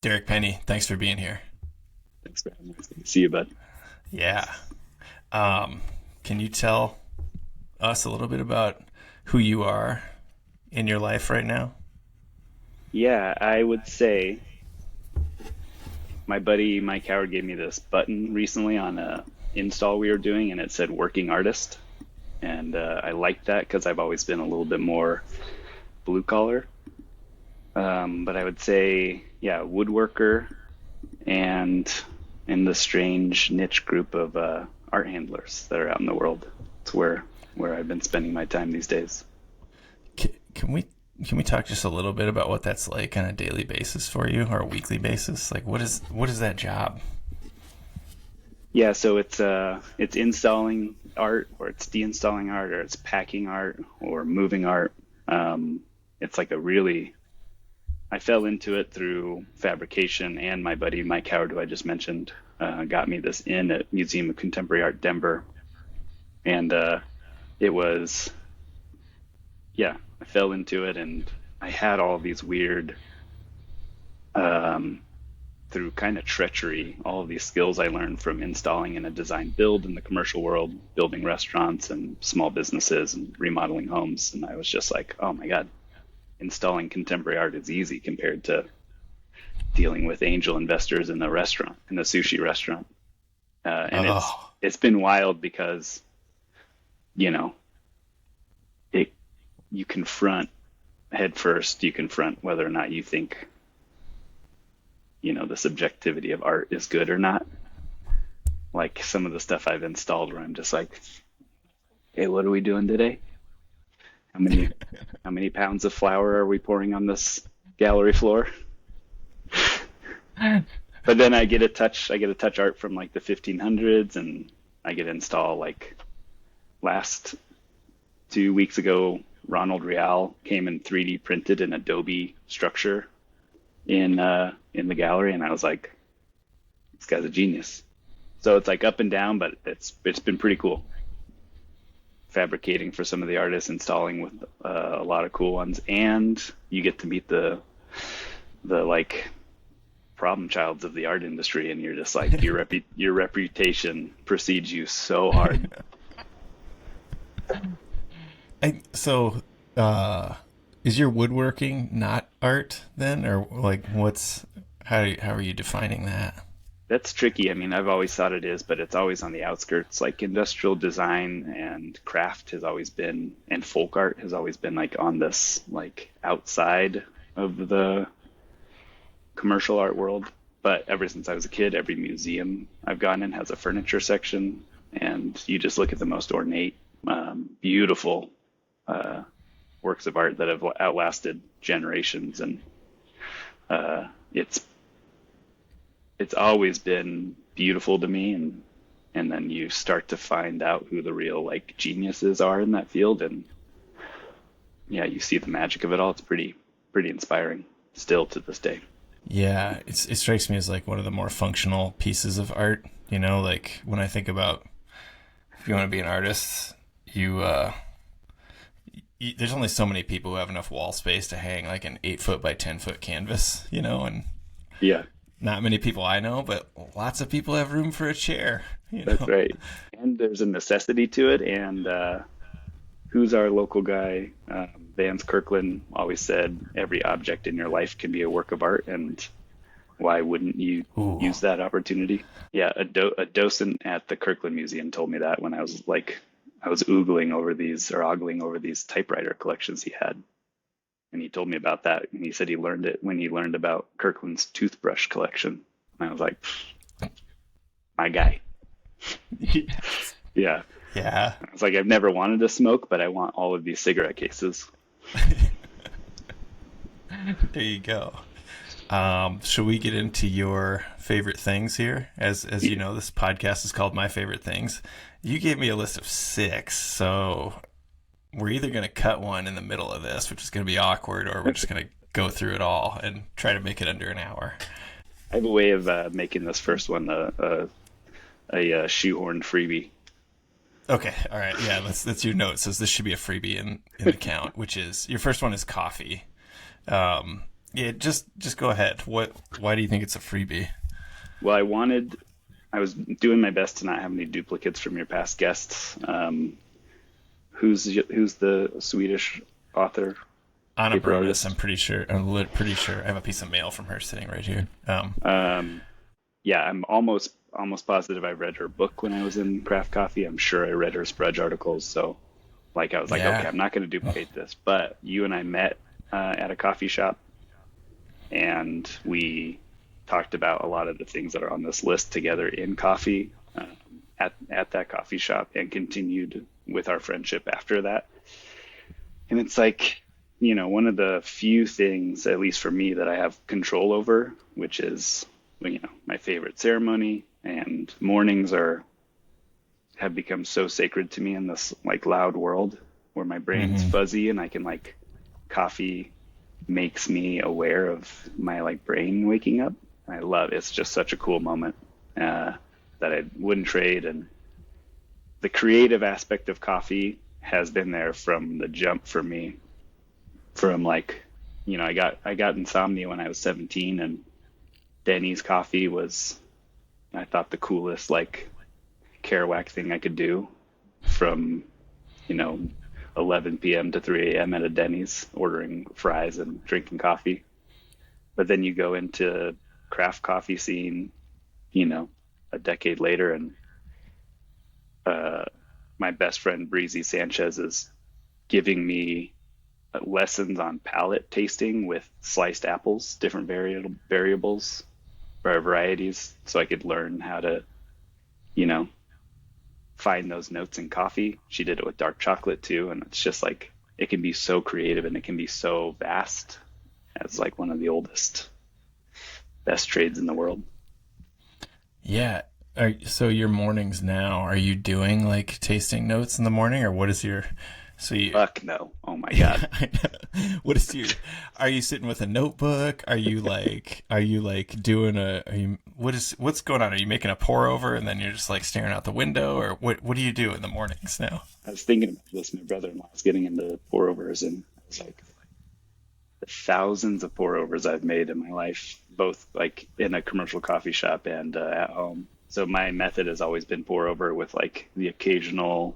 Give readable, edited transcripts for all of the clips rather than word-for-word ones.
Derek Penny, thanks for being here. Thanks for having me. It's good to see you, bud. Yeah. Um, can you tell us a little bit about who you are in your life right now? Yeah, I would say my buddy Mike Howard gave me this button recently on a install we were doing, and it said "working artist," and I liked that because I've always been a little bit more blue collar. But I would say, yeah, woodworker and in the strange niche group of art handlers that are out in the world. It's where I've been spending my time these days. Can we talk just a little bit about what that's like on a daily basis for you or a weekly basis? Like what is that job? Yeah, so it's installing art, or it's deinstalling art, or it's packing art, or moving art. It's like a really I fell into it through fabrication, and my buddy Mike Howard, who I just mentioned, got me this in at Museum of Contemporary Art Denver, and it was yeah, I fell into it, and I had all these weird um, through kind of treachery, all of these skills I learned from installing in a design build in the commercial world, building restaurants and small businesses and remodeling homes. And I was just like, oh my God, installing contemporary art is easy compared to dealing with angel investors in the restaurant, in the sushi restaurant. And Oh, it's been wild because, you know, it you confront head first, you confront whether or not you think, the subjectivity of art is good or not. Like some of the stuff I've installed where I'm just like, hey, what are we doing today? How many how many pounds of flour are we pouring on this gallery floor? But then I get a touch art from like the 1500s, and I get to install like last 2 weeks ago, Ronald Rial came and 3D printed an Adobe structure in the gallery, and I was like, this guy's a genius. So it's like up and down, but it's been pretty cool. Fabricating for some of the artists, installing with a lot of cool ones, and you get to meet the like problem childs of the art industry, and you're just like your reputation precedes you so hard. so uh, is your woodworking not art then, or like how are you defining that? That's tricky. I mean, I've always thought it is, but it's always on the outskirts. Like industrial design and craft has always been, and folk art has always been like on this like outside of the commercial art world. But ever since I was a kid, every museum I've gone in has a furniture section, and you just look at the most ornate, beautiful uh, works of art that have outlasted generations, and it's it's always been beautiful to me, and then you start to find out who the real like geniuses are in that field, and yeah, you see the magic of it all. It's pretty inspiring still to this day. Yeah, it strikes me as like one of the more functional pieces of art. Like when I think about if you want to be an artist, you there's only so many people who have enough wall space to hang like an 8 foot by 10 foot canvas, and Yeah, not many people I know, but lots of people have room for a chair, that's right. And there's a necessity to it, and who's our local guy? Vance Kirkland always said every object in your life can be a work of art, and why wouldn't you Ooh. use that opportunity? Yeah, a docent at the Kirkland Museum told me that when I was like, I was oogling over these or ogling over these typewriter collections he had. And he told me about that. And he said he learned it when he learned about Kirkland's toothbrush collection. And I was like, my guy. Yeah. Yeah. I was like, I've never wanted to smoke, but I want all of these cigarette cases. There you go. Should we get into your favorite things here? As you know, this podcast is called My Favorite Things. You gave me a list of six, so we're either going to cut one in the middle of this, which is going to be awkward, or we're just going to go through it all and try to make it under an hour. I have a way of making this first one a shoehorned freebie. Okay, all right, yeah, that's your note. Says this should be a freebie in the count, which is your first one is coffee. Um, Yeah, just go ahead. Why do you think it's a freebie? Well, I was doing my best to not have any duplicates from your past guests. Who's the Swedish author, Anna paper Bronis, artist? pretty sure. I have a piece of mail from her sitting right here. Um, yeah, I'm almost positive I read her book when I was in craft coffee. I'm sure I read her Sprudge articles. So like I was like, okay, Yeah. I'm not going to duplicate this. But you and I met at a coffee shop, and we talked about a lot of the things that are on this list together in coffee at that coffee shop, and continued with our friendship after that. And it's like, one of the few things, at least for me, that I have control over, which is, my favorite ceremony. And mornings have become so sacred to me in this like loud world where my brain's Hmm. fuzzy, and I can like coffee makes me aware of my like brain waking up. I love it's just such a cool moment that I wouldn't trade. And the creative aspect of coffee has been there from the jump for me. From like, I got insomnia when I was 17, and Denny's coffee was, I thought, the coolest like Kerouac thing I could do. From you know 11 p.m. to 3 a.m. at a Denny's ordering fries and drinking coffee. But then you go into craft coffee scene, you know, a decade later, and uh, my best friend Breezy Sanchez is giving me lessons on palate tasting with sliced apples, different variables or varieties, so I could learn how to, you know, find those notes in coffee. She did it with dark chocolate too, and it's just like it can be so creative and it can be so vast as like one of the oldest, best trades in the world. Yeah. So your mornings now, are you doing like tasting notes in the morning, or what is your? So you. Fuck no. Oh my Yeah, God. I know. What is your? Are you sitting with a notebook? Are you like doing a? What's going on? Are you making a pour over and then you're just like staring out the window, or what do you do in the mornings now? I was thinking about this. My brother-in-law is getting into pour overs, and I was like, the thousands of pour overs I've made in my life, both like in a commercial coffee shop and at home. So my method has always been pour over with like the occasional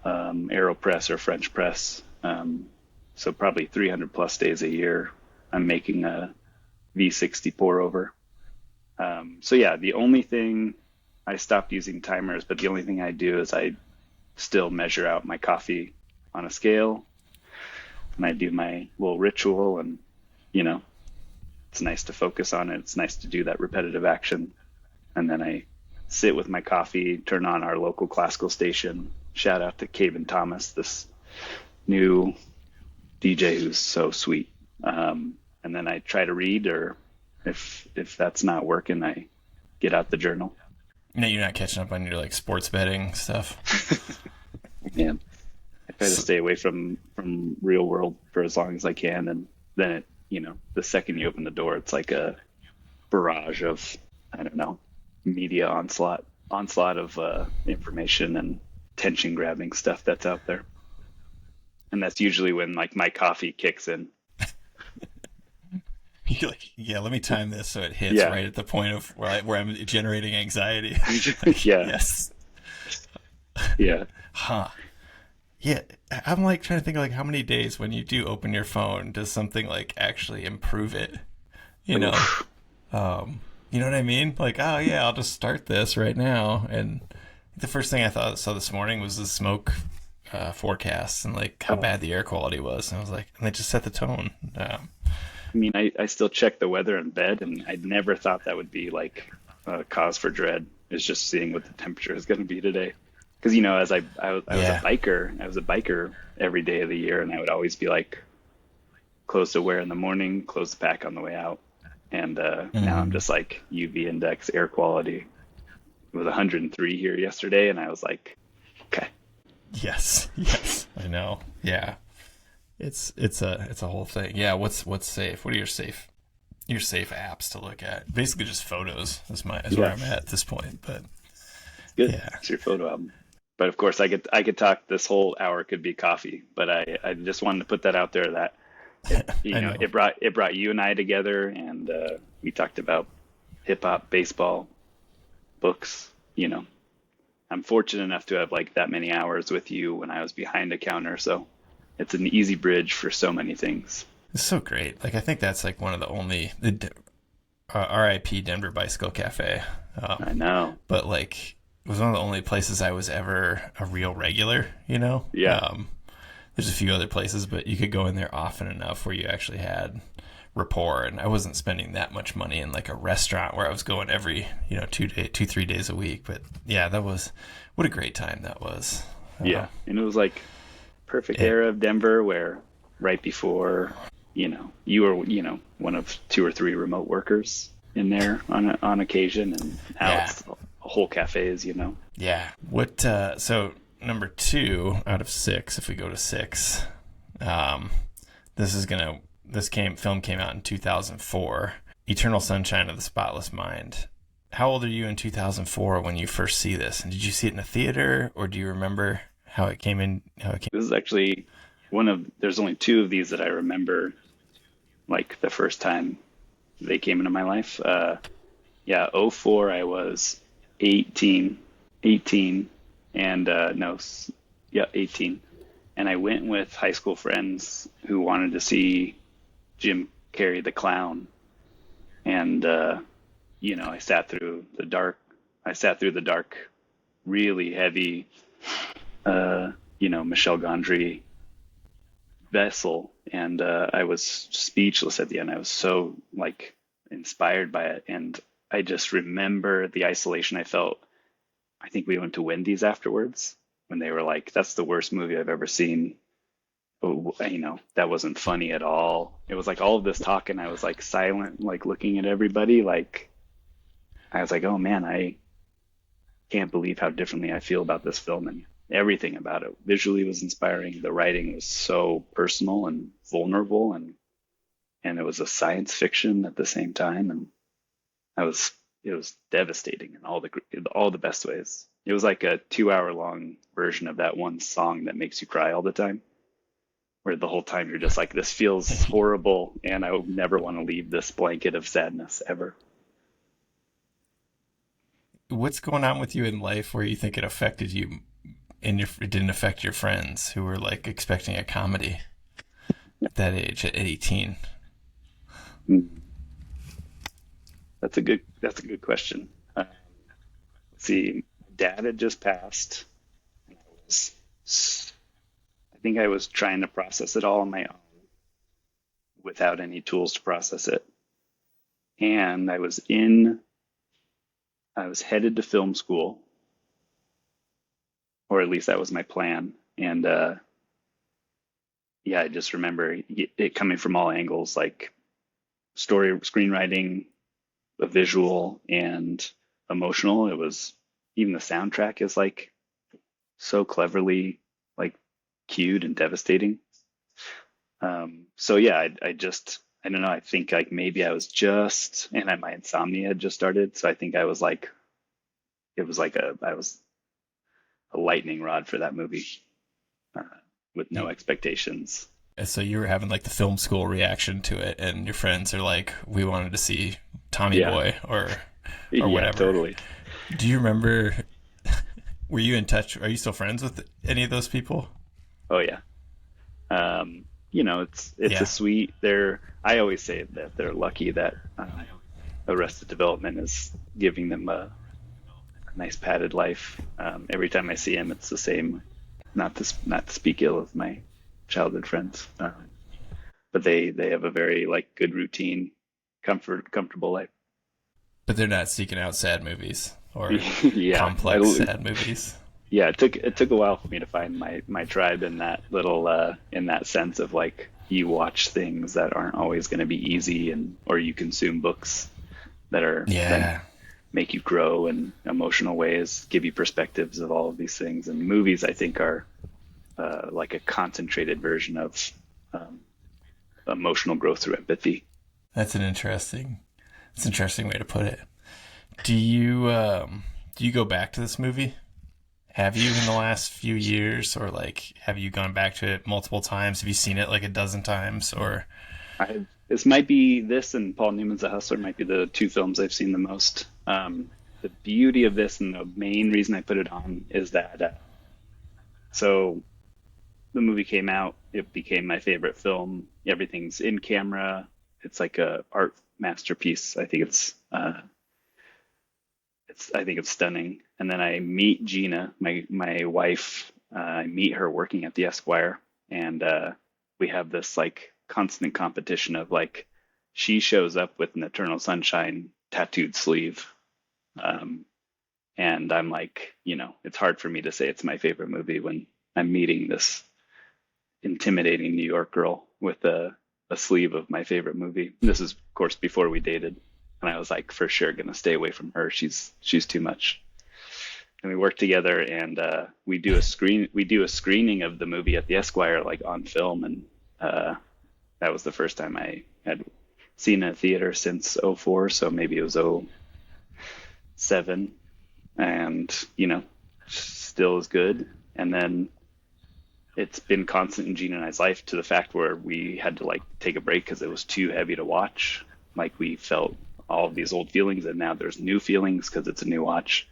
AeroPress or French press. So probably 300 plus days a year, I'm making a V60 pour over. So yeah, the only thing, I stopped using timers, but the only thing I do is I still measure out my coffee on a scale, and I do my little ritual. And you know, it's nice to focus on it. It's nice to do that repetitive action. And then I sit with my coffee, turn on our local classical station. Shout out to Caven Thomas, this new DJ who's so sweet. And then I try to read, or if that's not working, I get out the journal. No, you're not catching up on your like sports betting stuff. And I try to So, stay away from real world for as long as I can. And then the second you open the door, it's like a barrage of, I don't know, media onslaught of information and tension grabbing stuff that's out there. And that's usually when like my coffee kicks in. you're like, yeah, let me time this so it hits Yeah. right at the point of where I'm generating anxiety. Like, Yeah. yes. Yeah. Huh. Yeah, I'm like trying to think like how many days when you do open your phone does something like actually improve it? You know, Oof. you know what I mean? Like, oh yeah, I'll just start this right now. And the first thing I saw this morning was the smoke forecast and like how Oh, bad the air quality was. And I was like, and they just set the tone. I mean, I still check the weather in bed, and I never thought that would be like a cause for dread. Is just seeing what the temperature is going to be today. Because as I was a Yeah. biker, every day of the year, and I would always be like, clothes to wear in the morning, clothes to pack on the way out. And now I'm Hmm. just like UV index air quality. It was 103 here yesterday, and I was like, okay. Yes. Yes. I know. Yeah. It's a whole thing. Yeah. What's safe? What are your safe apps to look at? Basically, just photos is where Yeah, I'm at this point. But it's good. yeah. It's your photo album. But of course, I could talk, this whole hour could be coffee. But I just wanted to put that out there, that I know. It brought you and I together, and we talked about hip hop, baseball, books. I'm fortunate enough to have like that many hours with you when I was behind a counter, so it's an easy bridge for so many things. It's so great. Like I think that's like one of the only RIP Denver Bicycle Cafe. I know. But like it was one of the only places I was ever a real regular. Yeah. There's a few other places, but you could go in there often enough where you actually had rapport, and I wasn't spending that much money in like a restaurant where I was going every 3 days a week. But yeah, that was what a great time that was. Yeah, and it was like perfect era of Denver where right before you were one of 2 or 3 remote workers in there on occasion, and now it's a whole cafes. Yeah. What? So number 2 out of 6. If we go to 6, film came out in 2004. Eternal Sunshine of the Spotless Mind. How old are you in 2004 when you first see this? And did you see it in a theater, or do you remember how it came in? This is actually there's only 2 of these that I remember, like the first time they came into my life. '04 I was 18, and 18. And I went with high school friends who wanted to see Jim Carrey the Clown. And, I sat through the dark, really heavy, Michel Gondry vessel. And I was speechless at the end. I was so, like, inspired by it. And I just remember the isolation I felt. I think we went to Wendy's afterwards when they were like, that's the worst movie I've ever seen. That wasn't funny at all. It was like all of this talk, and I was like silent, like looking at everybody. Like, I was like, oh man, I can't believe how differently I feel about this film, and everything about it visually was inspiring. The writing was so personal and vulnerable, and it was a science fiction at the same time. And it was devastating in all the best ways. It was like a 2-hour long version of that one song that makes you cry all the time, where the whole time you're just like, this feels horrible, and I would never want to leave this blanket of sadness ever. What's going on with you in life where you think it affected you and it didn't affect your friends who were like expecting a comedy at that age, at 18? That's a good question. Let's see, Dad had just passed. I think I was trying to process it all on my own without any tools to process it. And I was headed to film school, or at least that was my plan. And I just remember it coming from all angles, like story, screenwriting, a visual, and emotional. It was, even the soundtrack is like so cleverly like cued and devastating. I don't know. I think like maybe I was my insomnia had just started. So I think I was like, I was a lightning rod for that movie, with no expectations. So you were having like the film school reaction to it, and your friends are like, we wanted to see Tommy Boy or whatever. Totally. Do you remember, were you in touch? Are you still friends with any of those people? Oh yeah. It's a sweet, I always say that they're lucky that Arrested Development is giving them a nice padded life. Every time I see him, it's the same, not to speak ill of my childhood friends. But they have a very like good routine, comfortable life. But they're not seeking out sad movies or yeah, complex sad movies. Yeah, it took a while for me to find my tribe in that little in that sense of like, you watch things that aren't always going to be easy, or you consume books that make you grow in emotional ways, give you perspectives of all of these things. And movies, I think, are like a concentrated version of emotional growth through empathy. That's an interesting way to put it. Do you go back to this movie? Have you in the last few years, or like have you gone back to it multiple times? Have you seen it like a dozen times, or? This might be this and Paul Newman's The Hustler might be the two films I've seen the most. The beauty of this and the main reason I put it on is that so the movie came out, it became my favorite film. Everything's in camera. It's like a art masterpiece. I think it's stunning. And then I meet Gina, my wife. I meet her working at the Esquire, and we have this like constant competition of like she shows up with an Eternal Sunshine tattooed sleeve, and I'm like, it's hard for me to say it's my favorite movie when I'm meeting this intimidating New York girl with a sleeve of my favorite movie. This is, of course, before we dated, and I was like, for sure, gonna stay away from her. She's too much. And we work together, and we do a screening of the movie at the Esquire, like on film, and that was the first time I had seen a theater since '04, so maybe it was '07, and still is good. And then it's been constant in Gina and I's life to the fact where we had to like take a break because it was too heavy to watch. Like we felt all of these old feelings, and now there's new feelings because it's a new watch.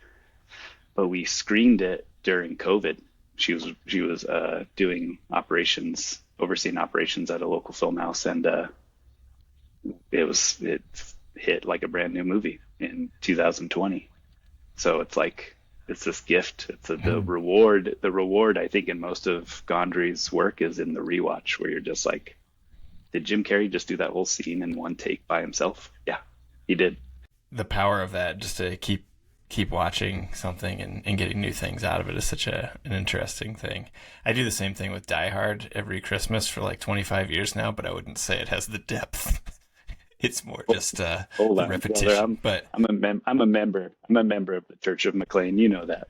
But we screened it during COVID. She was overseeing operations at a local film house, and it hit like a brand new movie in 2020. So it's like it's this gift. It's the reward. The reward, I think, in most of Gondry's work is in the rewatch, where you're just like, did Jim Carrey just do that whole scene in one take by himself? Yeah, he did. The power of that, just to keep watching something and getting new things out of it, is such an interesting thing. I do the same thing with Die Hard every Christmas for like 25 years now, but I wouldn't say it has the depth. It's more just the repetition. Brother, I'm a member of the Church of McLean. You know that.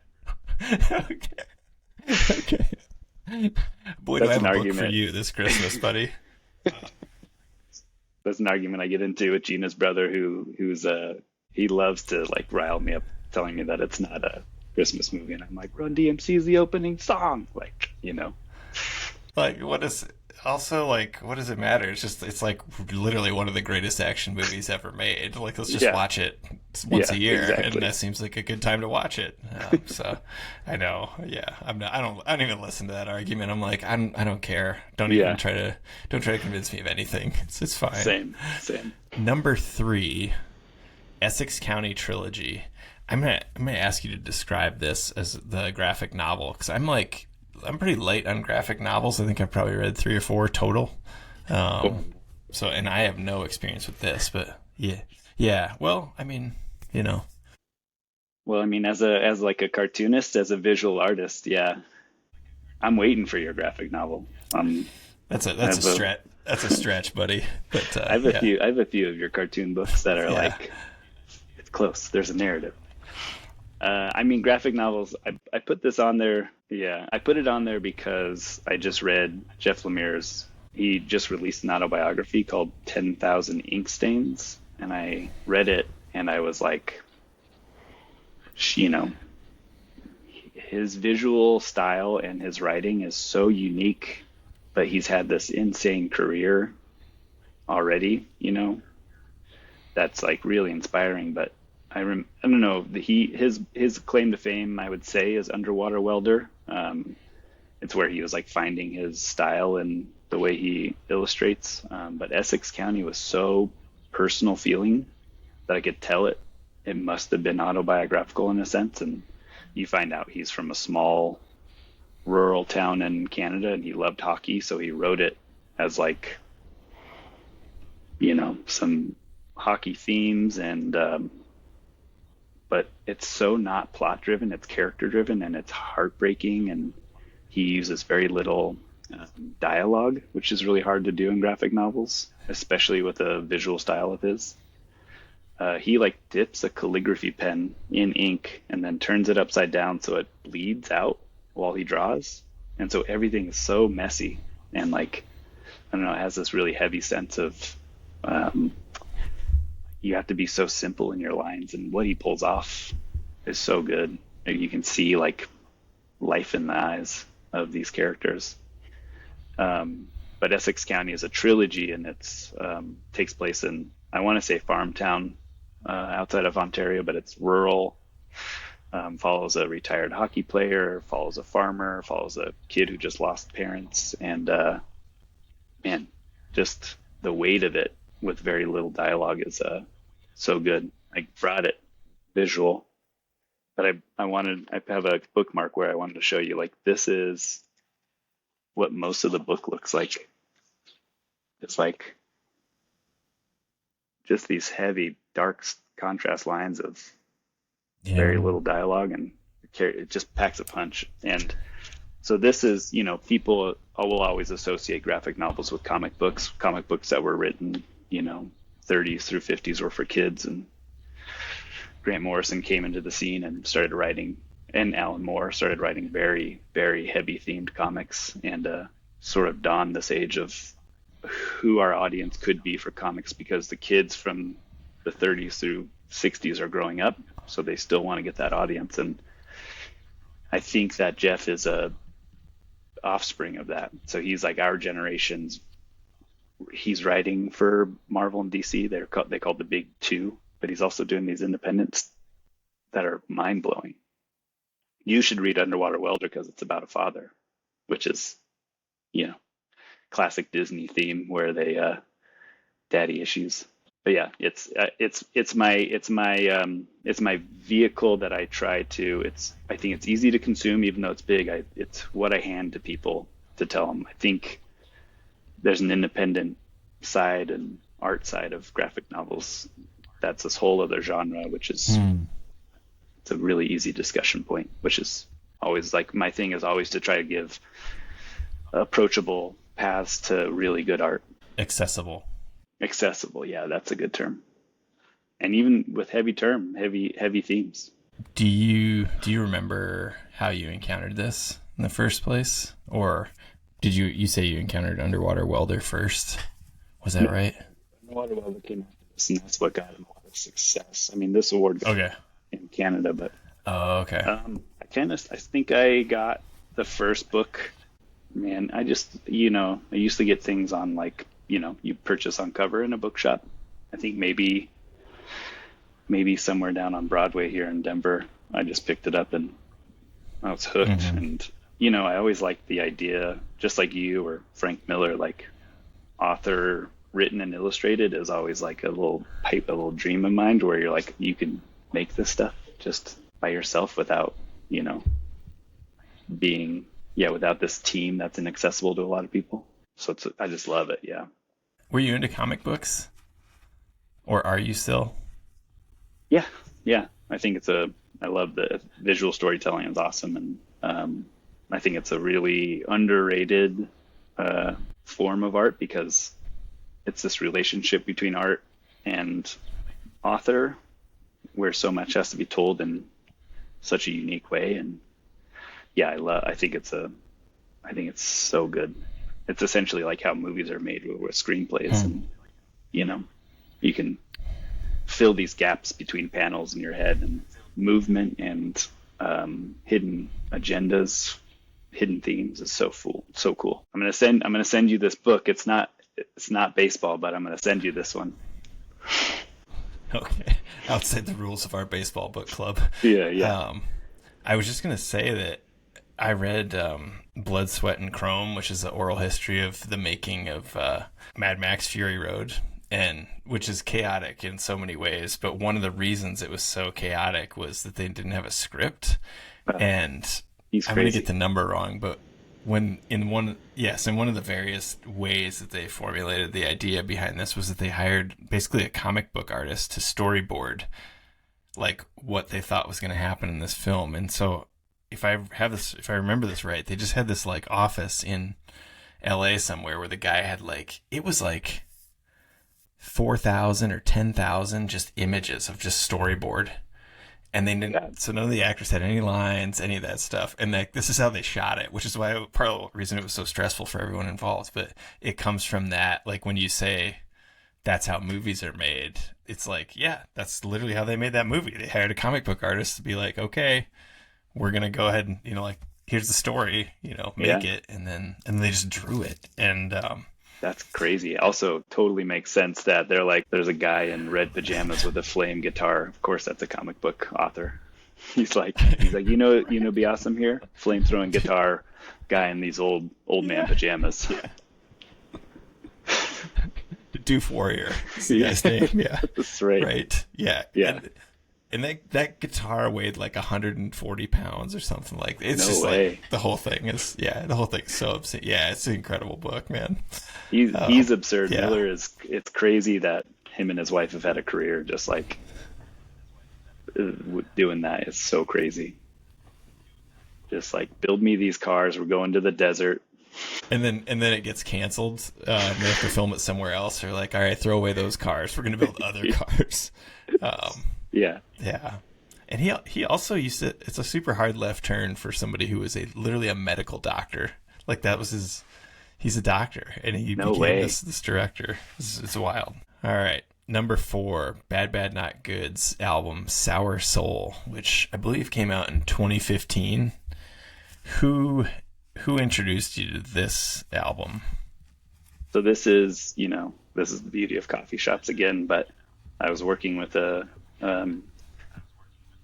Okay. Boy, do I have a book for argument. you this Christmas, buddy. That's an argument I get into with Gina's brother, who's he loves to like rile me up, telling me that it's not a Christmas movie, and I'm like, Run DMC is the opening song, like. Like, what does it matter? It's like literally one of the greatest action movies ever made. Like, let's just watch it once a year, exactly. And that seems like a good time to watch it. So, I know, yeah, I don't even listen to that argument. I'm like, I don't care. Don't try to convince me of anything. It's fine. Same. Number 3, Essex County Trilogy. I'm gonna ask you to describe this as the graphic novel, because I'm pretty late on graphic novels. I think I've probably read 3 or 4 total. Cool. So, and I have no experience with this, but yeah. Well, I mean, Well, I mean, as like a cartoonist, as a visual artist, yeah, I'm waiting for your graphic novel. That's a stretch. That's a stretch, buddy. But I have a few of your cartoon books that are like, it's close. There's a narrative. I mean, graphic novels, I put this on there. Yeah, I put it on there because I just read Jeff Lemire's, he just released an autobiography called 10,000 Ink Stains. And I read it and I was like, his visual style and his writing is so unique, but he's had this insane career already, that's like really inspiring. But I don't know, his claim to fame, I would say, is Underwater Welder. It's where he was like finding his style and the way he illustrates. But Essex County was so personal feeling that I could tell it must have been autobiographical in a sense. And you find out he's from a small rural town in Canada, and he loved hockey, so he wrote it as like, some hockey themes, and but it's so not plot driven, it's character driven, and it's heartbreaking, and he uses very little dialogue, which is really hard to do in graphic novels, especially with a visual style of his. He like dips a calligraphy pen in ink and then turns it upside down so it bleeds out while he draws, and so everything is so messy, and like, I don't know, it has this really heavy sense of you have to be so simple in your lines, and what he pulls off is so good. You can see like life in the eyes of these characters. But Essex County is a trilogy, and it's takes place in, I want to say, farm town outside of Ontario, but it's rural. Follows a retired hockey player, follows a farmer, follows a kid who just lost parents, and man, just the weight of it with very little dialogue is so good. I brought it visual, but I have a bookmark where I wanted to show you, like, this is what most of the book looks like. It's like just these heavy, dark contrast lines of very little dialogue, and it just packs a punch. And so this is, people will always associate graphic novels with comic books that were written, 30s through 50s were for kids, and Grant Morrison came into the scene and started writing, and Alan Moore started writing very, very heavy themed comics, and sort of dawned this age of who our audience could be for comics, because the kids from the 30s through 60s are growing up, so they still want to get that audience. And I think that Jeff is a offspring of that. So he's like our generation's, he's writing for Marvel and DC. They call the big two, but he's also doing these independents that are mind blowing. You should read Underwater Welder because it's about a father, which is, classic Disney theme where they daddy issues. But yeah, it's my vehicle that I try to. I think it's easy to consume, even though it's big. It's what I hand to people to tell them. I think there's an independent side and art side of graphic novels. That's this whole other genre, which is it's a really easy discussion point. Which is always, like, my thing is always to try to give approachable paths to really good art. Accessible, yeah, that's a good term. And even with heavy themes. Do you remember how you encountered this in the first place, or did you say you encountered Underwater Welder first? Was that right? Underwater Welder came after this, and that's what got him a lot of success. I mean, this award got in Canada, but okay. I think I got the first book. Man, I just, I used to get things on, like, you purchase on cover in a bookshop. I think maybe somewhere down on Broadway here in Denver. I just picked it up and I was hooked. Mm-hmm. And, I always liked the idea, just like you or Frank Miller, like, author written and illustrated is always like a little dream of mine, where you're like, you can make this stuff just by yourself without, being, without this team that's inaccessible to a lot of people. So I just love it. Yeah. Were you into comic books, or are you still? Yeah. I think I love the visual storytelling. It's awesome. And I think it's a really underrated form of art, because it's this relationship between art and author where so much has to be told in such a unique way. And I think it's so good. It's essentially like how movies are made with screenplays, and you can fill these gaps between panels in your head, and movement and hidden agendas, hidden themes is so cool. I'm gonna send you this book. It's not baseball, but I'm gonna send you this one. Okay, outside the rules of our baseball book club. Yeah. I was just gonna say that I read Blood, Sweat, and Chrome, which is the oral history of the making of Mad Max Fury Road, and which is chaotic in so many ways. But one of the reasons it was so chaotic was that they didn't have a script. And I'm going to get the number wrong, but in one of the various ways that they formulated the idea behind this was that they hired basically a comic book artist to storyboard like what they thought was going to happen in this film. And so if I remember this right, they just had this like office in LA somewhere where the guy had it was 4,000 or 10,000 just images of just storyboard. And they didn't, so none of the actors had any lines, any of that stuff. And this is how they shot it, which is why part of the reason it was so stressful for everyone involved. But it comes from that, like when you say that's how movies are made, it's like, yeah, that's literally how they made that movie. They hired a comic book artist to be like, okay, we're going to go ahead and, here's the story, make it, and then they just drew it, and That's crazy. Also, totally makes sense that they're like, there's a guy in red pajamas with a flame guitar. Of course, that's a comic book author. He's like, be awesome here. Flame throwing guitar guy in these old man pajamas. Yeah. Doof Warrior. Is the Yeah. guy's name. Yeah. That's right. Right. Yeah. Yeah. And that guitar weighed like 140 pounds or something like that. It's No just way. like the whole thing is so obscene. Yeah, it's an incredible book, man. He's absurd. Yeah. Miller it's crazy that him and his wife have had a career just like doing that. Is so crazy. Just like, build me these cars. We're going to the desert. And then it gets canceled. And they have to film it somewhere else. They're like, all right, throw away those cars. We're going to build other cars. Yeah. Yeah. And he also used to, it's a super hard left turn for somebody who was literally a medical doctor. Like that was he's a doctor and he became this director. It's wild. All right. Number 4, Bad Bad Not Good's album, Sour Soul, which I believe came out in 2015. Who introduced you to this album? So this is the beauty of coffee shops again, but I was working with a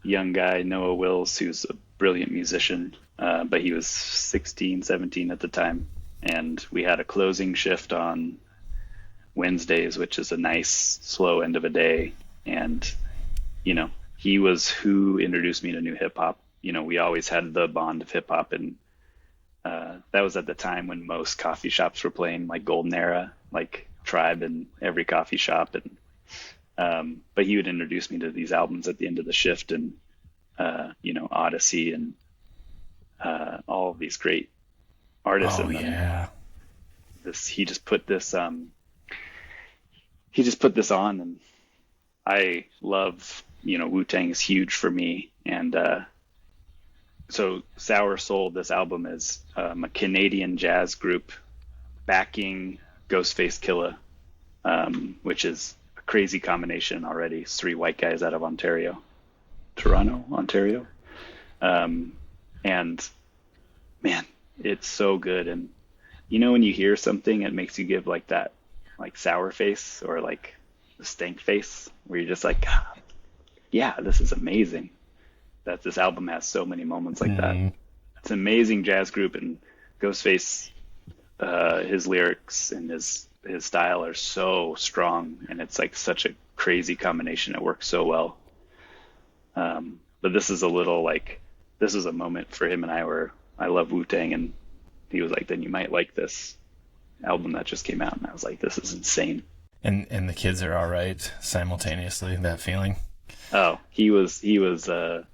young guy, Noah Wills, who's a brilliant musician, but he was 16, 17 at the time. And we had a closing shift on Wednesdays, which is a nice slow end of a day. And, he was who introduced me to new hip hop. We always had the bond of hip hop, and that was at the time when most coffee shops were playing like Golden Era, like Tribe in every coffee shop. And but he would introduce me to these albums at the end of the shift, and Oddissee and all of these great artists. Oh, yeah. He just put this on, and I love, Wu-Tang is huge for me. And so Sour Soul, this album is a Canadian jazz group backing Ghostface Killah, which is a crazy combination already. It's 3 white guys out of Toronto, Ontario. And man, it's so good. And when you hear something, it makes you give like that, like sour face or like the stank face, where you're just like, yeah, this is amazing. That this album has so many moments like that. It's an amazing jazz group, and Ghostface, his lyrics and his style are so strong, and it's like such a crazy combination. It works so well. But this is this is a moment for him and I where I love Wu-Tang, and he was like, then you might like this album that just came out. And I was like, this is insane. And the kids are all right simultaneously, that feeling. Oh, he was the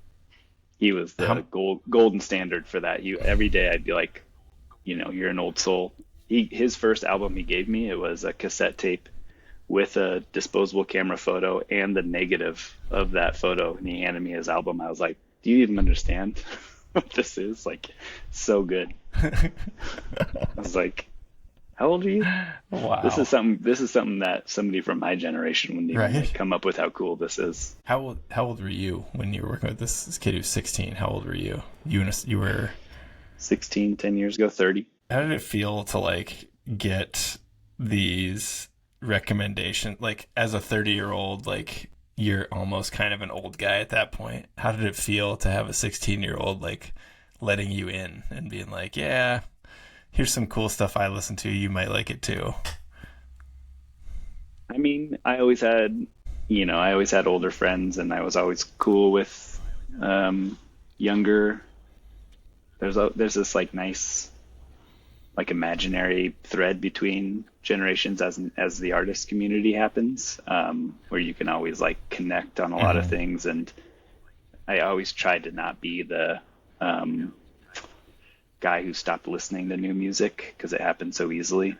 golden standard for that. Every day I'd be like, you're an old soul. His first album he gave me, it was a cassette tape with a disposable camera photo and the negative of that photo, and he handed me his album. I was like, do you even understand what this is? Like, so good. I was like, how old are you? Wow. This is something that somebody from my generation wouldn't even come up with how cool this is. How old were you when you were working with this kid who's 16? How old were you? You were 16, 10 years ago, 30. How did it feel to like get these recommendations? Like as a 30-year-old, like you're almost kind of an old guy at that point. How did it feel to have a 16-year-old like letting you in and being like, yeah, here's some cool stuff I listen to. You might like it too. I mean, I always had older friends, and I was always cool with younger. There's this like nice, like imaginary thread between generations as the artist community happens, where you can always like connect on a lot of things. And I always tried to not be the guy who stopped listening to new music, because it happened so easily.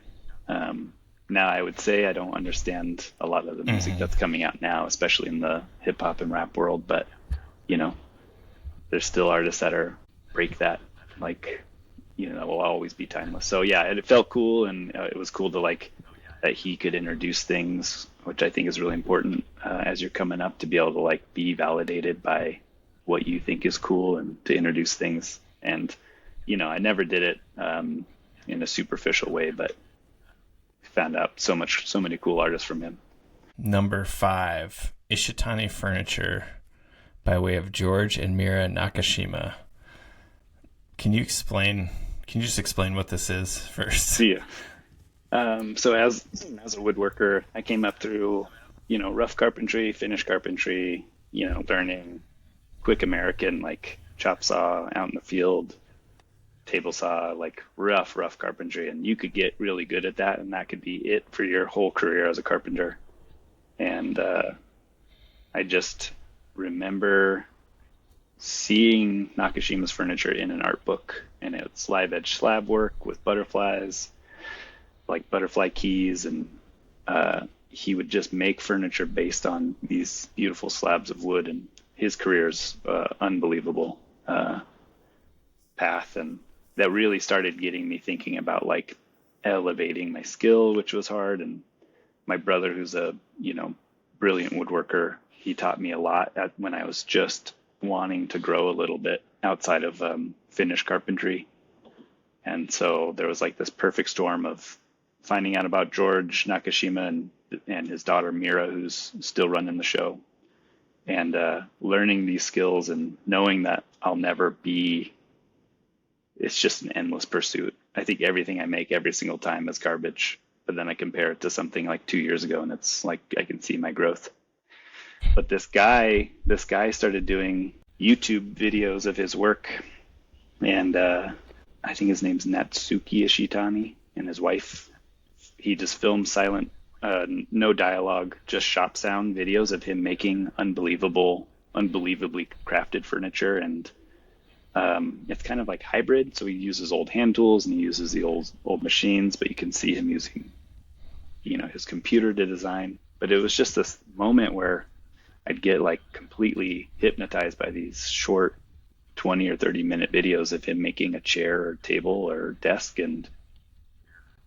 Now I would say I don't understand a lot of the music that's coming out now, especially in the hip hop and rap world, but there's still artists that break that, like, will always be timeless. So yeah, it felt cool, and it was cool to like that he could introduce things, which I think is really important as you're coming up, to be able to like be validated by what you think is cool and to introduce things. And I never did it in a superficial way, but found out so many cool artists from him. Number 5, Ishitani Furniture by way of George and Mira Nakashima. Can you just explain what this is first? Yeah. So as a woodworker, I came up through, rough carpentry, finish carpentry, learning quick American, like chop saw out in the field, table saw, like rough carpentry. And you could get really good at that, and that could be it for your whole career as a carpenter. And I just remember seeing Nakashima's furniture in an art book, and it's live edge slab work with butterflies, like butterfly keys, and he would just make furniture based on these beautiful slabs of wood, and his career's unbelievable path. And that really started getting me thinking about like elevating my skill, which was hard. And my brother, who's a brilliant woodworker, he taught me a lot when I was just wanting to grow a little bit outside of finish carpentry. And so there was like this perfect storm of finding out about George Nakashima and his daughter Mira, who's still running the show, and learning these skills and knowing that it's just an endless pursuit. I think everything I make every single time is garbage, but then I compare it to something like 2 years ago, and it's like I can see my growth. But this guy started doing YouTube videos of his work, and I think his name's Natsuki Ishitani, and his wife. He just filmed silent, no dialogue, just shop sound videos of him making unbelievably crafted furniture. And it's kind of like hybrid. So he uses old hand tools and he uses the old machines, but you can see him using, his computer to design. But it was just this moment where I'd get like completely hypnotized by these short 20 or 30-minute videos of him making a chair or table or desk, and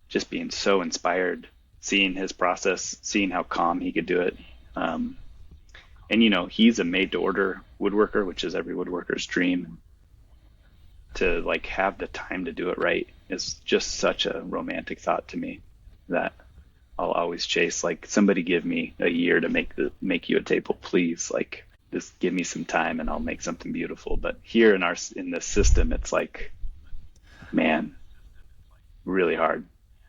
just being so inspired, seeing his process, seeing how calm he could do it. And, he's a made-to-order woodworker, which is every woodworker's dream. To like have the time to do it right is just such a romantic thought to me that I'll always chase. Like, somebody give me a year to make you a table, please. Like, just give me some time and I'll make something beautiful. But here in this system, it's like, man, really hard.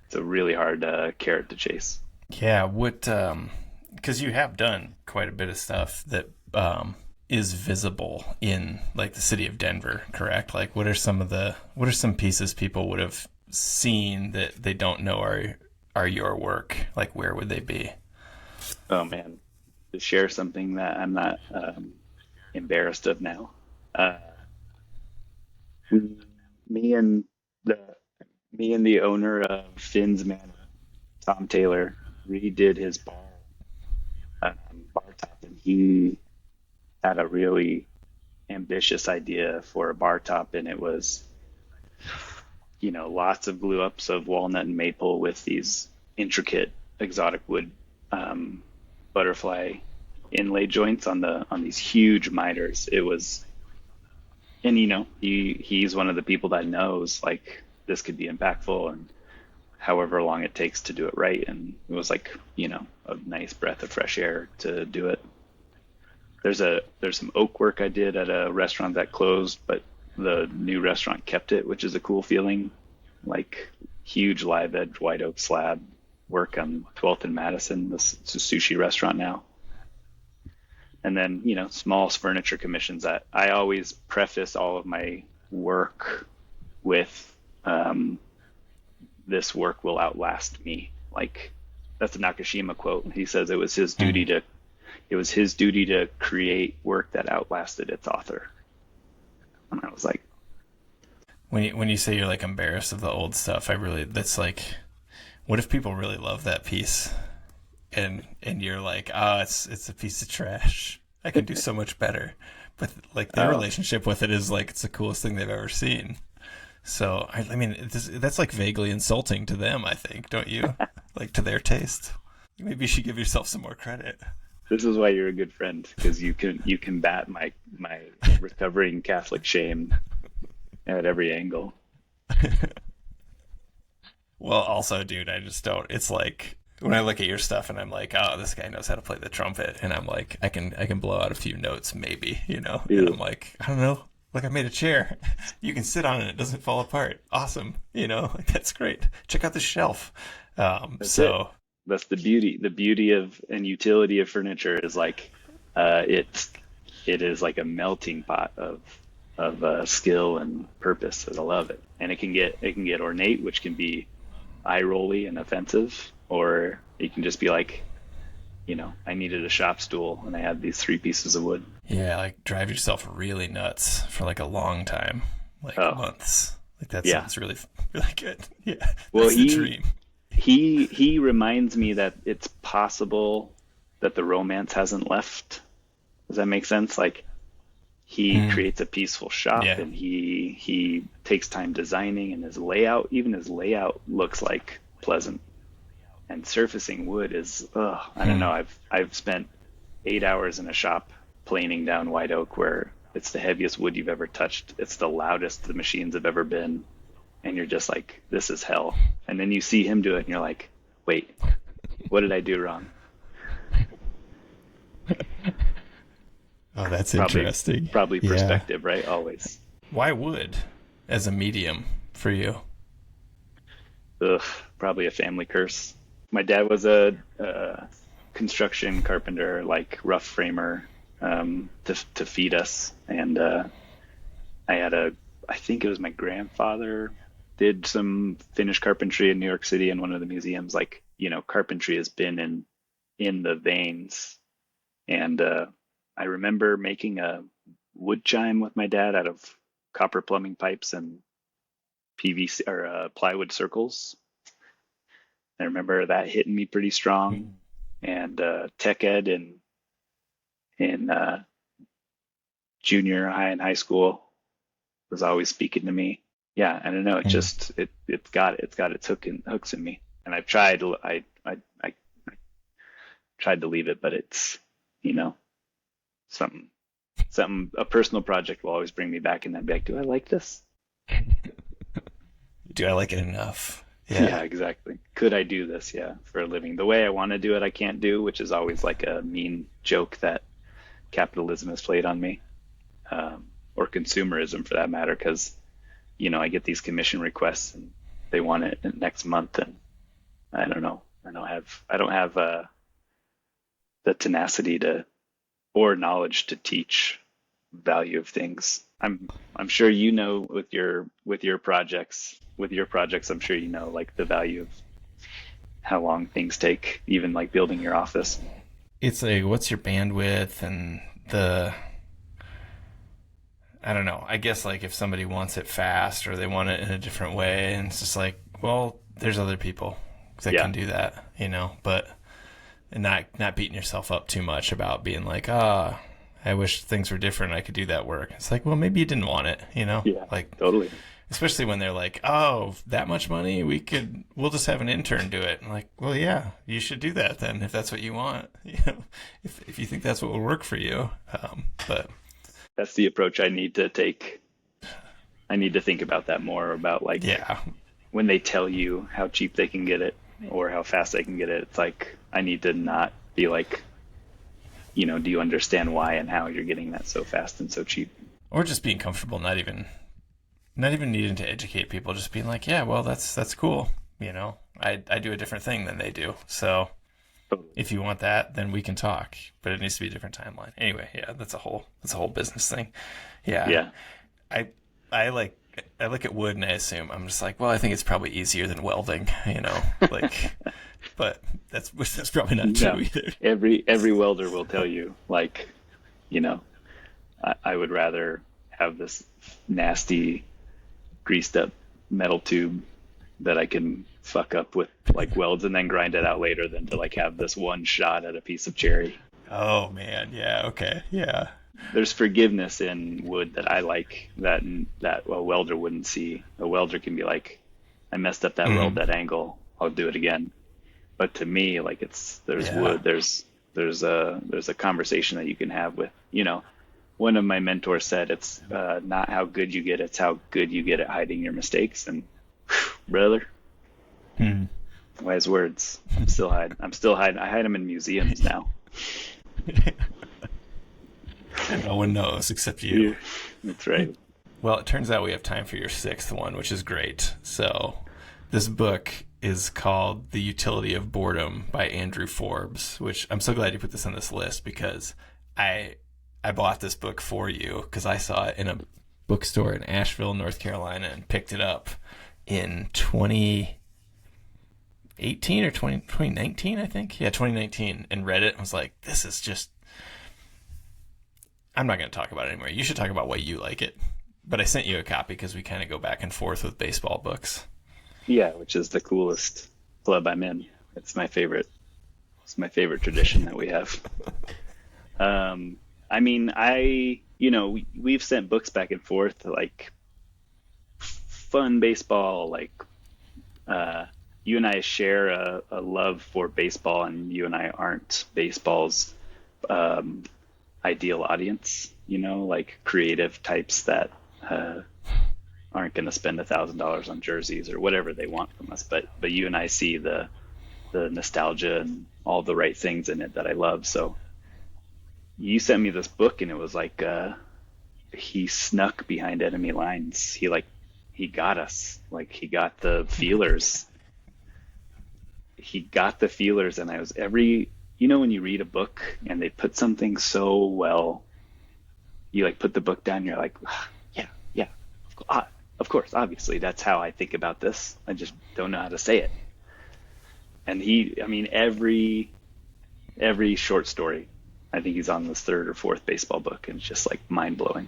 It's a really hard carrot to chase. Yeah, because you have done quite a bit of stuff that is visible in like the city of Denver, correct? Like, what are some pieces people would have seen that they don't know are your work? Like, where would they be? Oh man, to share something that I'm not embarrassed of now. Me and the owner of Finn's Manor, Tom Taylor, redid his bar top, and he had a really ambitious idea for a bar top, and it was, lots of glue ups of walnut and maple with these intricate exotic wood butterfly inlay joints on these huge miters. It was, and he's one of the people that knows like this could be impactful, and however long it takes to do it right. And it was like, a nice breath of fresh air to do it. There's some oak work I did at a restaurant that closed, but the new restaurant kept it, which is a cool feeling. Like huge live edge white oak slab work on 12th and Madison. It's a sushi restaurant now. And then, small furniture commissions that I always preface all of my work with, this work will outlast me. Like, that's a Nakashima quote. He says it was his duty to create work that outlasted its author. And I was like, when you say you're like embarrassed of the old stuff, that's like, what if people really love that piece and you're like, it's a piece of trash, I can do so much better, but like their relationship with it is like it's the coolest thing they've ever seen. So I mean that's like vaguely insulting to them, I think, don't you? Like, to their taste. Maybe you should give yourself some more credit. This is why you're a good friend, because you combat my recovering Catholic shame at every angle. Well, also, dude, I just don't. It's like when I look at your stuff and I'm like, oh, this guy knows how to play the trumpet, and I'm like, I can blow out a few notes, maybe, and I'm Dude, like, I don't know. Like I made a chair, you can sit on it; it doesn't fall apart. Awesome, like that's great. Check out the shelf. that's it. So That's the beauty. The beauty of and utility of furniture is like it is like a melting pot of skill and purpose. And I love it. And it can get ornate, which can be eye rolly and offensive, or it can just be like, I needed a shop stool and I had these three pieces of wood. yeah, like drive yourself really nuts for like a long time, like Oh, months. Like that yeah. sounds really, really good. Yeah, Well, that's the he dream. he reminds me that it's possible that the romance hasn't left. Does that make sense? Like he Mm, creates a peaceful shop yeah. and he takes time designing and his layout looks like pleasant. And surfacing wood is, I don't know. Hmm. I've spent 8 hours in a shop planing down white oak where it's the heaviest wood you've ever touched. It's the loudest the machines have ever been, and you're just like, this is hell. And then you see him do it, and you're like, wait, what did I do wrong? Oh, that's Probably, interesting. probably Yeah. perspective, right? Always. Why wood as a medium for you? Ugh, probably a family curse. My dad was a construction carpenter, like rough framer, to feed us, and I had I think it was my grandfather did some finished carpentry in New York City in one of the museums. Like, carpentry has been in the veins, and I remember making a wood chime with my dad out of copper plumbing pipes and PVC or plywood circles. I remember that hitting me pretty strong, Mm. and tech ed in junior high and high school was always speaking to me. Yeah, I don't know. It Mm. just it's got its hooks in me, and I've tried. I tried to leave it, but it's you know something a personal project will always bring me back, and I'd be like, do I like this? Do I like it enough? Yeah. Yeah, exactly. Could I do this? Yeah, for a living. The way I want to do it, I can't do, which is always like a mean joke that capitalism has played on me, or consumerism for that matter, because I get these commission requests and they want it next month, and I don't know. I don't have the tenacity to or knowledge to teach value of things. I'm sure with your projects. I'm sure like the value of how long things take, even like building your office. It's like, what's your bandwidth and I don't know. I guess like if somebody wants it fast or they want it in a different way, and it's just like, well, there's other people that Yeah, can do that, but and not beating yourself up too much about being like, ah, I wish things were different. I could do that work. It's like, well, maybe you didn't want it. yeah, Like, totally. especially when they're like, oh, that much money, we'll just have an intern do it. I'm like, well, yeah, you should do that then if that's what you want. If you think that's what will work for you. But That's the approach I need to take. I need to think about that more about like yeah, when they tell you how cheap they can get it or how fast they can get it. It's like I need to not be like, do you understand why and how you're getting that so fast and so cheap? or just being comfortable, not even needing to educate people, just being like, yeah, well, that's cool. I do a different thing than they do, so Totally. if you want that, then we can talk. But it needs to be a different timeline. Anyway, yeah, that's a whole business thing. Yeah, Yeah. I I like I look at wood and I assume I'm just like, well, I think it's probably easier than welding, like, but that's probably not true No. either. Every welder will tell you like, you know, I would rather have this nasty greased up metal tube that I can fuck up with like welds and then grind it out later than to like have this one shot at a piece of cherry. Oh man, yeah, okay, yeah. There's forgiveness in wood that I like that a welder wouldn't see. A welder can be like, I messed up that weld, Mm, that angle. I'll do it again. But to me, like there's yeah. wood. There's a conversation that you can have with. one of my mentors said, it's not how good you get, it's how good you get at hiding your mistakes. And brother, Hmm. wise words. I'm still hiding. I hide them in museums now. No one knows except you. Yeah, that's right. Well, it turns out we have time for your sixth one, which is great. So, this book is called The Utility of Boredom by Andrew Forbes, which I'm so glad you put this on this list because I I bought this book for you because I saw it in a bookstore in Asheville, North Carolina, and picked it up in 2018 or 2019, I think. Yeah, 2019, and read it and was like, this is just... I'm not going to talk about it anymore. You should talk about why you like it. But I sent you a copy because we kind of go back and forth with baseball books. Yeah, which is the coolest club I'm in. It's my favorite. It's my favorite tradition that we have. I mean, we've sent books back and forth, like fun baseball, like you and I share a love for baseball, and you and I aren't baseball's ideal audience, like creative types that aren't going to spend $1,000 on jerseys or whatever they want from us. But you and I see the nostalgia and all the right things in it that I love. So you sent me this book, and it was like he snuck behind enemy lines. He got us. Like, he got the feelers. He got the feelers, and I was when you read a book and they put something so well, you like put the book down and you're like, yeah, of course, obviously, that's how I think about this. I just don't know how to say it. And every short story, I think he's on this third or fourth baseball book, and it's just like mind blowing.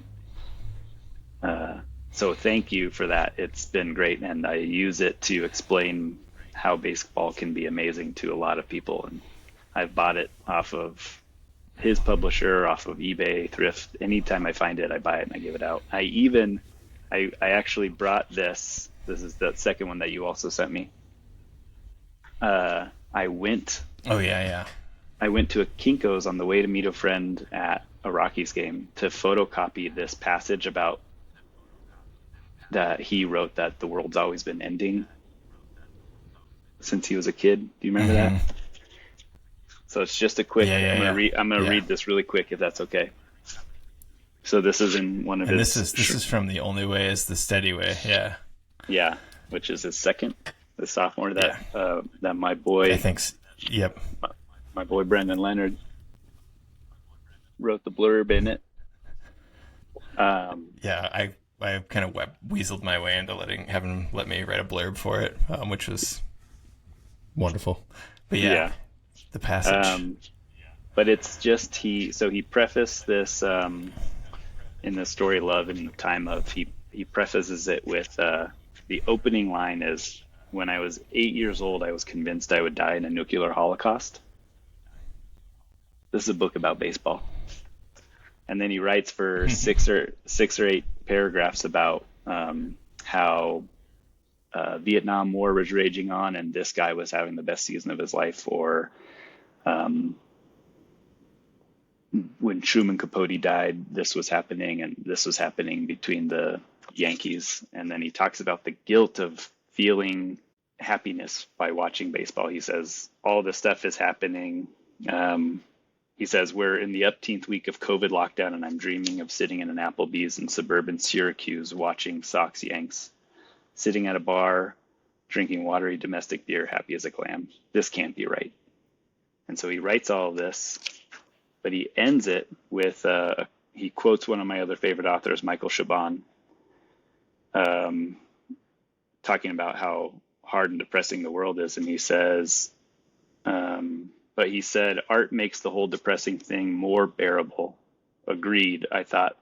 So thank you for that. It's been great, and I use it to explain how baseball can be amazing to a lot of people. And I've bought it off of his publisher, off of eBay, thrift. Anytime I find it, I buy it and I give it out. I actually brought this. This is the second one that you also sent me. I went. Oh yeah. I went to a Kinko's on the way to meet a friend at a Rockies game to photocopy this passage about that he wrote, that the world's always been ending since he was a kid. Do you remember that? So it's just a quick. I'm gonna read this really quick, if that's okay. So this is in one of his. This is from The Only Way Is the Steady Way. Yeah. Yeah, which is his second, the sophomore that my boy. I think. Yep. My boy Brendan Leonard wrote the blurb in it. I kind of weaseled my way into having him let me write a blurb for it, which was wonderful. But the passage. But it's just he prefaced this in the story Love in Time Of. He prefaces it with the opening line is, "When I was 8 years old, I was convinced I would die in a nuclear holocaust." This is a book about baseball. And then he writes for six or eight paragraphs about how Vietnam War was raging on, and this guy was having the best season of his life, or when Truman Capote died, this was happening, and this was happening between the Yankees. And then he talks about the guilt of feeling happiness by watching baseball. He says, all this stuff is happening. He says, we're in the upteenth week of COVID lockdown, and I'm dreaming of sitting in an Applebee's in suburban Syracuse watching Sox Yanks, sitting at a bar, drinking watery domestic beer, happy as a clam. This can't be right. And so he writes all of this, but he ends it with, he quotes one of my other favorite authors, Michael Chabon, talking about how hard and depressing the world is. And he says, but he said, art makes the whole depressing thing more bearable. Agreed, I thought,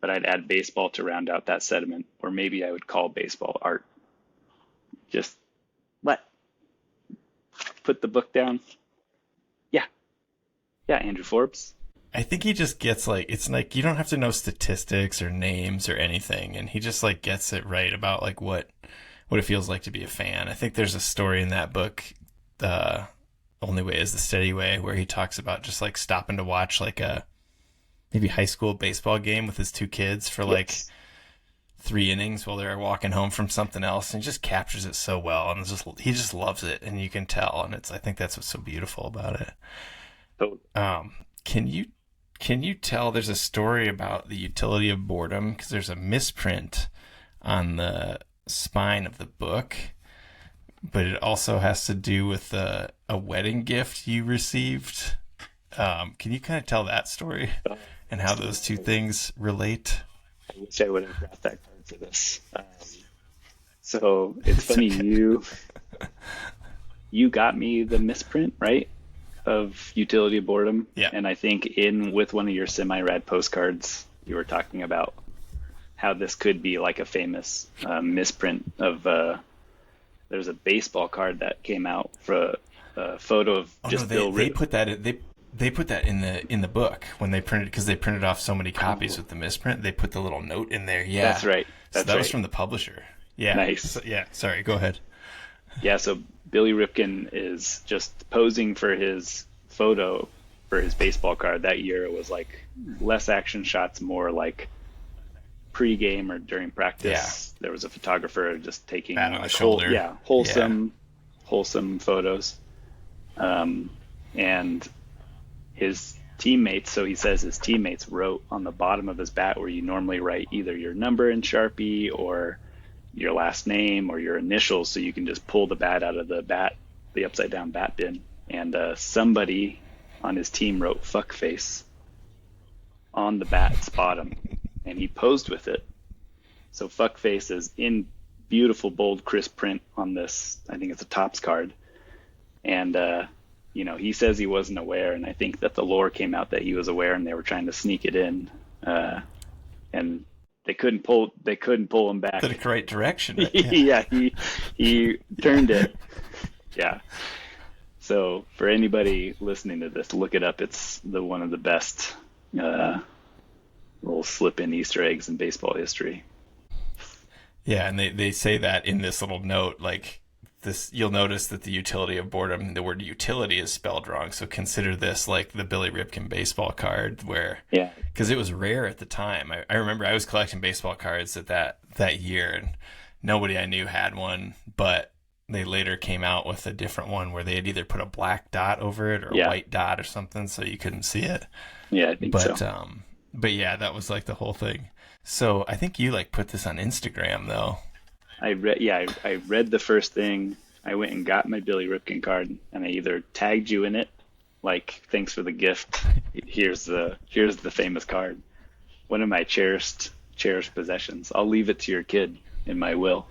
but I'd add baseball to round out that sentiment, or maybe I would call baseball art. Just put the book down. Yeah, Andrew Forbes. I think he just gets it's like you don't have to know statistics or names or anything, and he just gets it right about what it feels like to be a fan. I think there's a story in that book, Only Way Is the Steady Way, where he talks about just stopping to watch a maybe high school baseball game with his two kids for like Yes. 3 innings while they're walking home from something else, and he just captures it so well, and he just loves it, and you can tell, and I think that's what's so beautiful about it. So, Um, can you tell there's a story about the utility of boredom because there's a misprint on the spine of the book, but it also has to do with a wedding gift you received. Can you kind of tell that story and how those two things relate? I wish I would have brought that card for this. So it's funny, Okay. you got me the misprint, right? Of Utility of Boredom. Yeah. And I think in with one of your semi-rad postcards, you were talking about how this could be like a famous misprint of there's a baseball card that came out for a photo of Oh no, just they Bill they Rip. put that they put that in the book when they printed because they printed off so many copies with the misprint. They put the little note in there. Yeah, That's right. So That's that was right. from the publisher. Yeah. Nice. So, yeah. Sorry. Go ahead. Yeah, so Billy Ripken is just posing for his photo for his baseball card. That year it was like less action shots, more like pre-game or during practice. There was a photographer just taking Pat on the like shoulder. yeah, wholesome photos. And his teammates, so he says his teammates wrote on the bottom of his bat where you normally write either your number in Sharpie or your last name or your initials, so you can just pull the bat out of the upside down bat bin. And somebody on his team wrote "fuckface" on the bat's bottom, and he posed with it. So "fuckface" is in beautiful, bold, crisp print on this. I think it's a Topps card, and he says he wasn't aware, and I think that the lore came out that he was aware, and they were trying to sneak it in, and they couldn't pull him back. The correct direction. Right? Yeah, he turned it. Yeah. So for anybody listening to this, look it up. It's one of the best little slip-in Easter eggs in baseball history. Yeah, and they say that in this little note, like this, you'll notice that the utility of boredom, the word utility is spelled wrong. So consider this like the Billy Ripken baseball card, where Yeah. because it was rare at the time. I remember I was collecting baseball cards at that year, and nobody I knew had one, but they later came out with a different one where they had either put a black dot over it or a Yeah. white dot or something, so you couldn't see it. Yeah, I think But so. but yeah, that was like the whole thing. So I think you like put this on Instagram though. I read the first thing. I went and got my Billy Ripken card, and I either tagged you in it, like thanks for the gift. Here's the famous card. One of my cherished possessions. I'll leave it to your kid in my will.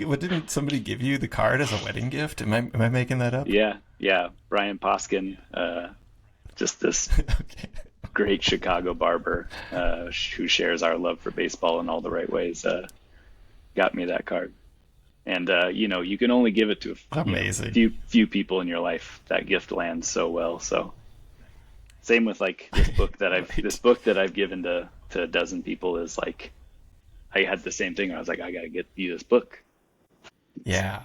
What, didn't somebody give you the card as a wedding gift? Am I making that up? Yeah. Brian Poskin, just this Okay. great Chicago barber who shares our love for baseball in all the right ways, got me that card. And you can only give it to Amazing. few people in your life. That gift lands so well. So same with like this book that I've Right. this book that I've given to a dozen people is like I had the same thing. I was like, I gotta get you this book. Yeah.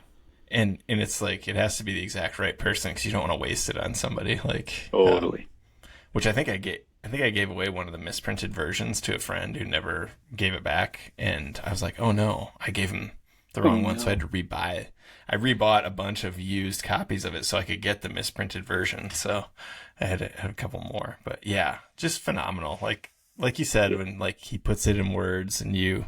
And it's like it has to be the exact right person because you don't want to waste it on somebody like Totally. which I think I gave away one of the misprinted versions to a friend who never gave it back, and I was like, oh no, I gave him the wrong one, so I had to rebuy it. I rebought a bunch of used copies of it so I could get the misprinted version. So I had a couple more, but yeah, just phenomenal. Like you said, when like he puts it in words and you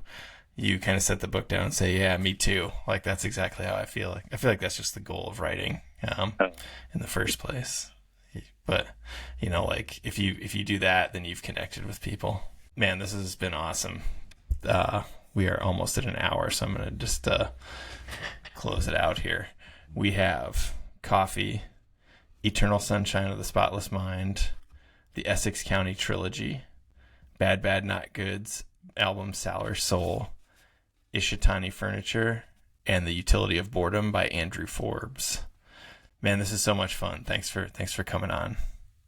kind of set the book down and say, yeah, me too. Like that's exactly how I feel. Like I feel like that's just the goal of writing in the first place. But like if you do that, then you've connected with people. Man, this has been awesome. We are almost at an hour, so I'm gonna just close it out here. We have Coffee, Eternal Sunshine of the Spotless Mind, the Essex County Trilogy, Bad Bad Not Goods album Sour Soul, Ishitani Furniture, and The Utility of Boredom by Andrew Forbes. Man, this is so much fun. Thanks for coming on.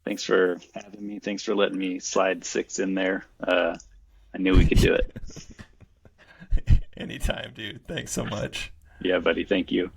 Thanks for having me. Thanks for letting me slide 6 in there. I knew we could do it. Anytime, dude. Thanks so much. Yeah, buddy. Thank you.